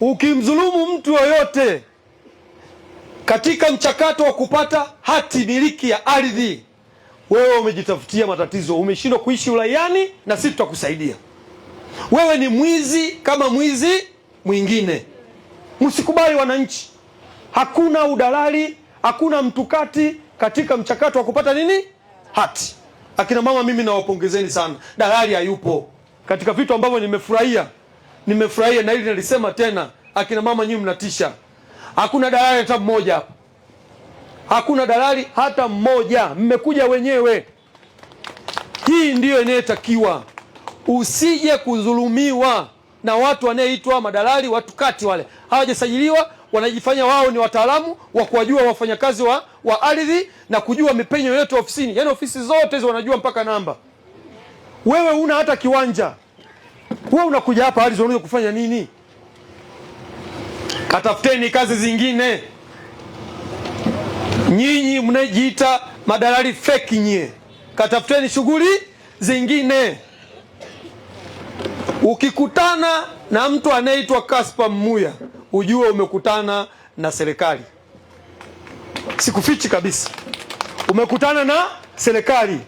Ukimdhulumu mtu yoyote katika mchakato wa kupata hati miliki ya ardhi, wewe umejitafutia matatizo, umeshindwa kuishi uraiani na sisi tutakusaidia. Wewe ni mwizi kama mwizi mwingine. Msikubali wananchi, hakuna udalali, hakuna mtukati katika mchakato wa kupata nini? Hati. Akina mama, mimi nawapongezeni sana. Dalali hayupo katika vitu ambavyo nimefurahia na hili nalisema tena. Akina mama, nyinyi mnatisha. Hakuna dalali hata mmoja hapa. Hakuna dalali hata mmoja. Mmekuja wenyewe. Hii ndiyo inayotakiwa. Usije kudhulumiwa na watu wanaoitwa madalali, watu kati wale. Hawajasajiliwa, wanajifanya wao ni wataalamu wa kuwajua wafanyakazi wa ardhi na kujua mipenyo yote ofisini. Yaani ofisi zote hizo wanajua mpaka namba. Wewe una hata kiwanja. Wewe unakuja hapa ardhi unaanza kufanya nini? Katafuteni kazi zingine. Nyinyi mnajiita madalali fake nyie. Katafuteni shughuli zingine. Ukikutana na mtu anayeitwa Kaspa Mmuya, ujue umekutana na serikali. Sikufichi kabisa. Umekutana na serikali.